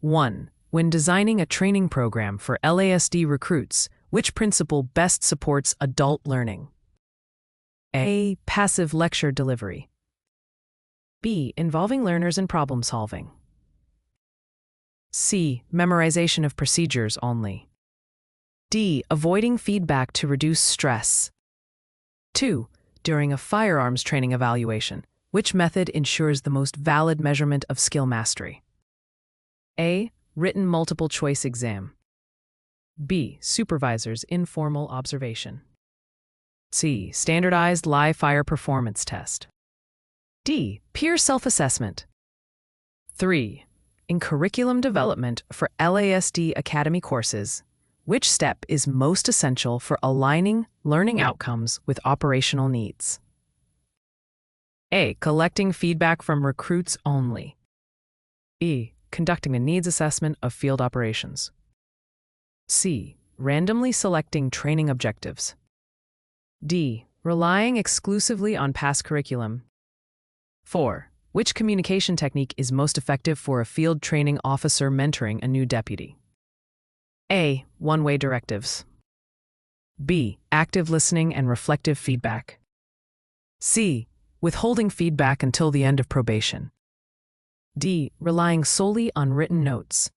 1. When designing a training program for LASD recruits, which principle best supports adult learning? A. Passive lecture delivery. B. Involving learners in problem solving. C. Memorization of procedures only. D. Avoiding feedback to reduce stress. 2. During a firearms training evaluation, which method ensures the most valid measurement of skill mastery? A. Written multiple choice exam. B. Supervisor's informal observation. C. Standardized live fire performance test. D. Peer self-assessment. 3. In curriculum development for LASD Academy courses, which step is most essential for aligning learning outcomes with operational needs? A. Collecting feedback from recruits only. B. Conducting a needs assessment of field operations. C. Randomly selecting training objectives. D. Relying exclusively on past curriculum. 4. Which communication technique is most effective for a field training officer mentoring a new deputy? A. One-way directives. B. Active listening and reflective feedback. C. Withholding feedback until the end of probation. D. Relying solely on written notes.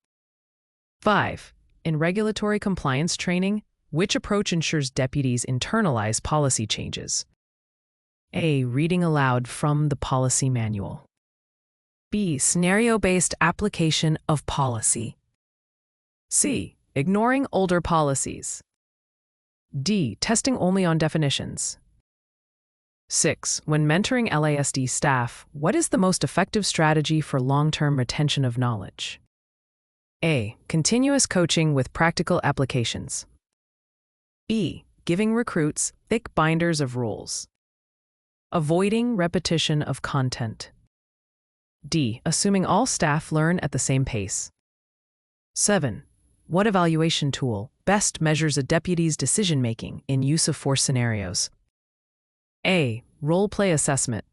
5. In regulatory compliance training, which approach ensures deputies internalize policy changes? A. Reading aloud from the policy manual. B. Scenario-based application of policy. C. Ignoring older policies. D. Testing only on definitions. 6. When mentoring LASD staff, what is the most effective strategy for long-term retention of knowledge? A. Continuous coaching with practical applications. B. Giving recruits thick binders of rules. Avoiding repetition of content. D. Assuming all staff learn at the same pace. 7. What evaluation tool best measures a deputy's decision-making in use of force scenarios? A. Role-play assessment.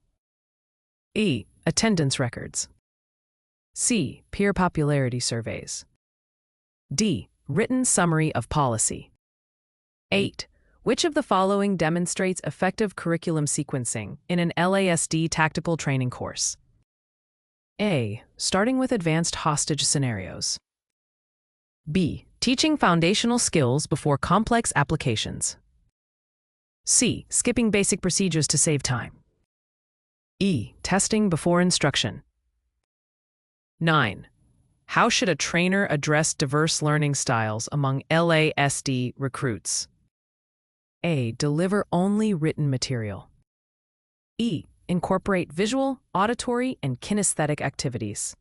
E. Attendance records. C. Peer popularity surveys. D. Written summary of policy. 8. Which of the following demonstrates effective curriculum sequencing in an LASD tactical training course? A. Starting with advanced hostage scenarios. B. Teaching foundational skills before complex applications. C. Skipping basic procedures to save time. E. Testing before instruction. 9. How should a trainer address diverse learning styles among LASD recruits? A. Deliver only written material. E. Incorporate visual, auditory, and kinesthetic activities.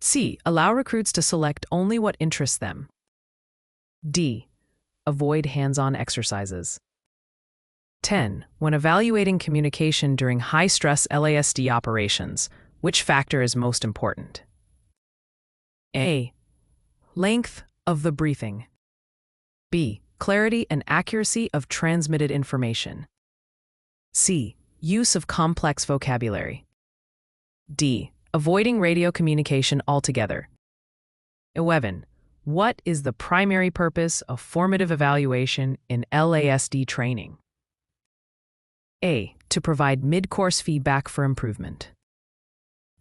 C. Allow recruits to select only what interests them. D. Avoid hands-on exercises. 10. When evaluating communication during high-stress LASD operations, which factor is most important? A. Length of the briefing. B. Clarity and accuracy of transmitted information. C. Use of complex vocabulary. D. Avoiding radio communication altogether. 11. What is the primary purpose of formative evaluation in LASD training? A. To provide mid-course feedback for improvement.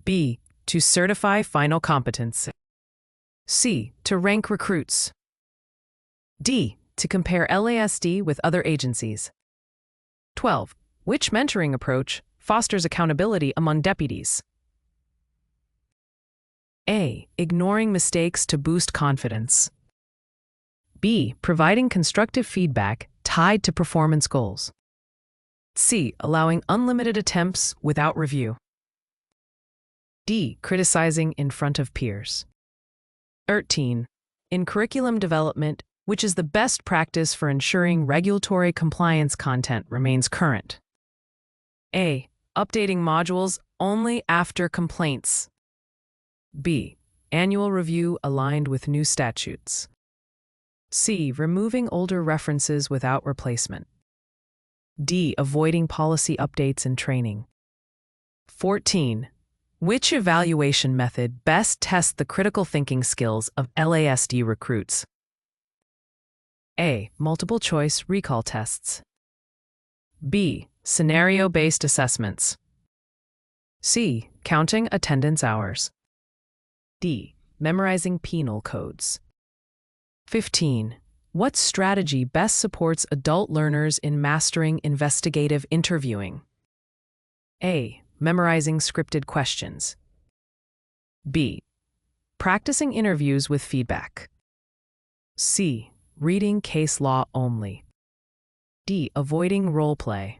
B. To certify final competence. C. To rank recruits. D. To compare LASD with other agencies. 12. Which mentoring approach fosters accountability among deputies? A. Ignoring mistakes to boost confidence. B. Providing constructive feedback tied to performance goals. C. Allowing unlimited attempts without review. D. Criticizing in front of peers. 13. In curriculum development, which is the best practice for ensuring regulatory compliance content remains current? A. Updating modules only after complaints. B. Annual review aligned with new statutes. C. Removing older references without replacement. D. Avoiding policy updates and training. 14. Which evaluation method best tests the critical thinking skills of LASD recruits? A. Multiple choice recall tests. B. Scenario-based assessments. C. Counting attendance hours. D. Memorizing penal codes. 15. What strategy best supports adult learners in mastering investigative interviewing? A. Memorizing scripted questions. B. Practicing interviews with feedback. C. Reading case law only. D. Avoiding role play.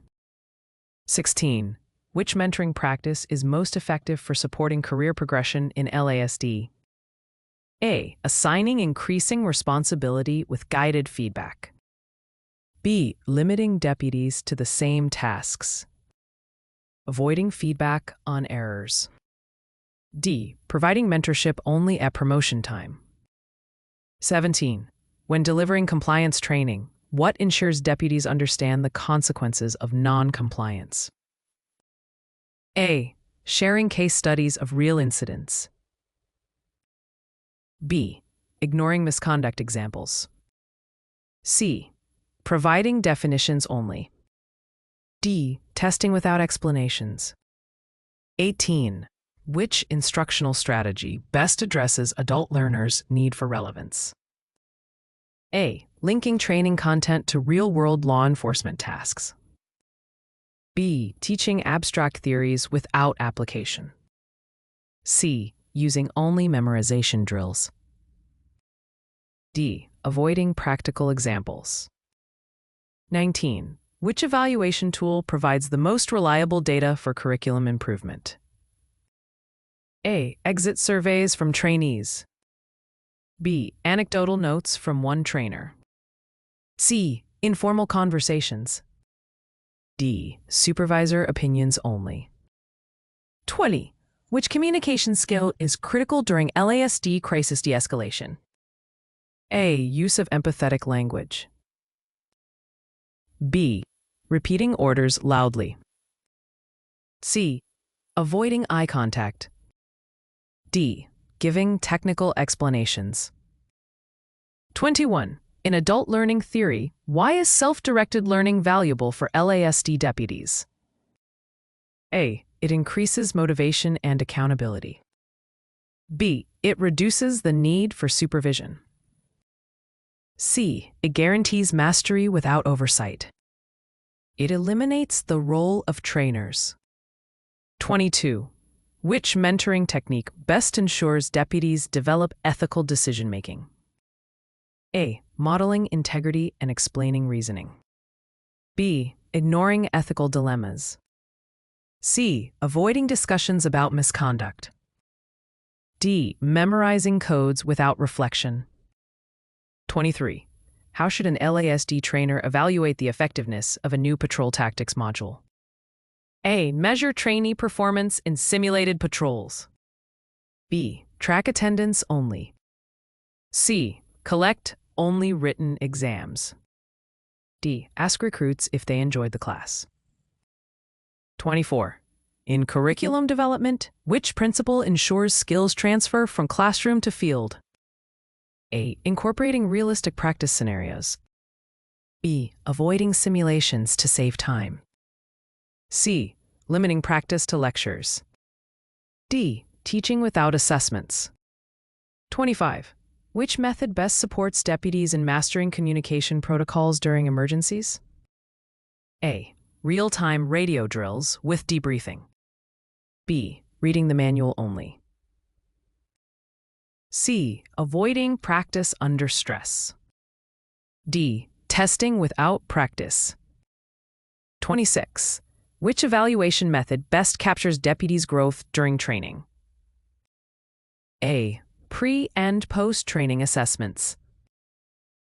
16. Which mentoring practice is most effective for supporting career progression in LASD? A. Assigning increasing responsibility with guided feedback. B. Limiting deputies to the same tasks. Avoiding feedback on errors. D. Providing mentorship only at promotion time. 17. When delivering compliance training, what ensures deputies understand the consequences of non-compliance? A. Sharing case studies of real incidents. B. Ignoring misconduct examples. C. Providing definitions only. D. Testing without explanations. 18. Which instructional strategy best addresses adult learners' need for relevance? A. Linking training content to real-world law enforcement tasks. B. Teaching abstract theories without application. C. Using only memorization drills. D. Avoiding practical examples. 19. Which evaluation tool provides the most reliable data for curriculum improvement? A. Exit surveys from trainees. B. Anecdotal notes from one trainer. C. Informal conversations. D. Supervisor opinions only. 20. Which communication skill is critical during LASD crisis de-escalation? A. Use of empathetic language. B. Repeating orders loudly. C. Avoiding eye contact. D. Giving technical explanations. 21. In adult learning theory, why is self-directed learning valuable for LASD deputies? A. It increases motivation and accountability. B. It reduces the need for supervision. C. It guarantees mastery without oversight. It eliminates the role of trainers. 22. Which mentoring technique best ensures deputies develop ethical decision-making? A. Modeling integrity and explaining reasoning. B. Ignoring ethical dilemmas. C. Avoiding discussions about misconduct. D. Memorizing codes without reflection. 23. How should an LASD trainer evaluate the effectiveness of a new patrol tactics module? A. Measure trainee performance in simulated patrols. B. Track attendance only. C. Collect only written exams. D. Ask recruits if they enjoyed the class. 24. In curriculum development, which principle ensures skills transfer from classroom to field? A. Incorporating realistic practice scenarios. B. Avoiding simulations to save time. C. Limiting practice to lectures. D. Teaching without assessments. 25. Which method best supports deputies in mastering communication protocols during emergencies? A. Real-time radio drills with debriefing. B. Reading the manual only. C. Avoiding practice under stress. D. Testing without practice. 26. Which evaluation method best captures deputies' growth during training? A. Pre- and post-training assessments.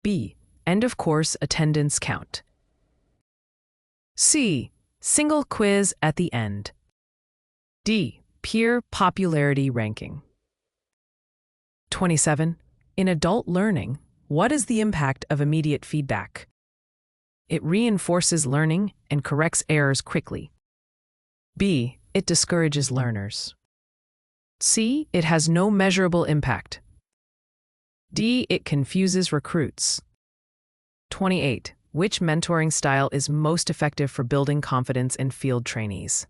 B. End-of-course attendance count. C. Single quiz at the end. D. Peer popularity ranking. 27. In adult learning, what is the impact of immediate feedback? It reinforces learning and corrects errors quickly. B. It discourages learners. C. It has no measurable impact. D. It confuses recruits. 28. Which mentoring style is most effective for building confidence in field trainees?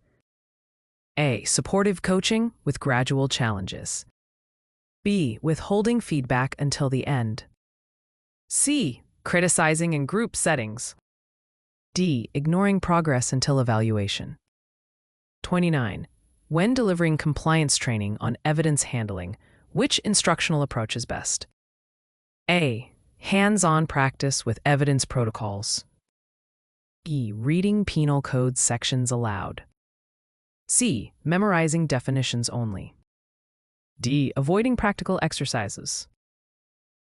A. Supportive coaching with gradual challenges. B. Withholding feedback until the end. C. Criticizing in group settings. D. Ignoring progress until evaluation. 29. When delivering compliance training on evidence handling, which instructional approach is best? A. Hands-on practice with evidence protocols. B. Reading penal code sections aloud. C. Memorizing definitions only. D. Avoiding practical exercises.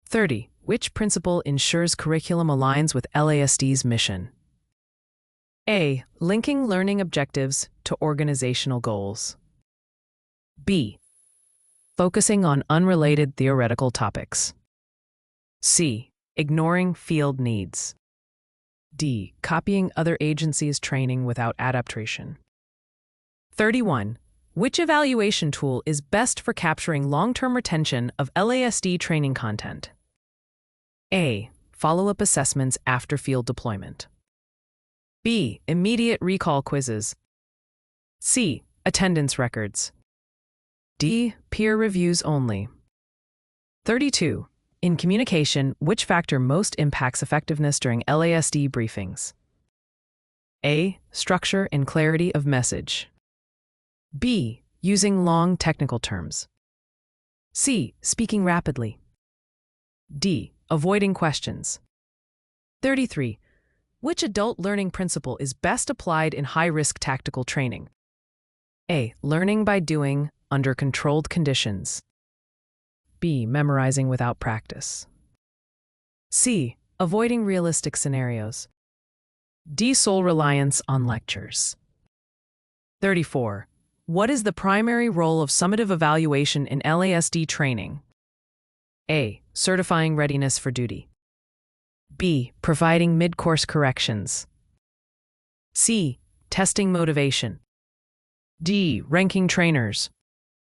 30. Which principle ensures curriculum aligns with LASD's mission? A. Linking learning objectives to organizational goals. B. Focusing on unrelated theoretical topics. C. Ignoring field needs. D. Copying other agencies' training without adaptation. 31. Which evaluation tool is best for capturing long-term retention of LASD training content? A. Follow-up assessments after field deployment. B. Immediate recall quizzes. C. Attendance records. D. Peer reviews only. 32. In communication, which factor most impacts effectiveness during LASD briefings? A. Structure and clarity of message. B. Using long technical terms. C. Speaking rapidly. D. Avoiding questions. 33. Which adult learning principle is best applied in high-risk tactical training? A. Learning by doing under controlled conditions. B. Memorizing without practice. C. Avoiding realistic scenarios. D. Sole reliance on lectures. 34. What is the primary role of summative evaluation in LASD training? A. Certifying readiness for duty. B. Providing mid-course corrections. C. Testing motivation. D. Ranking trainers.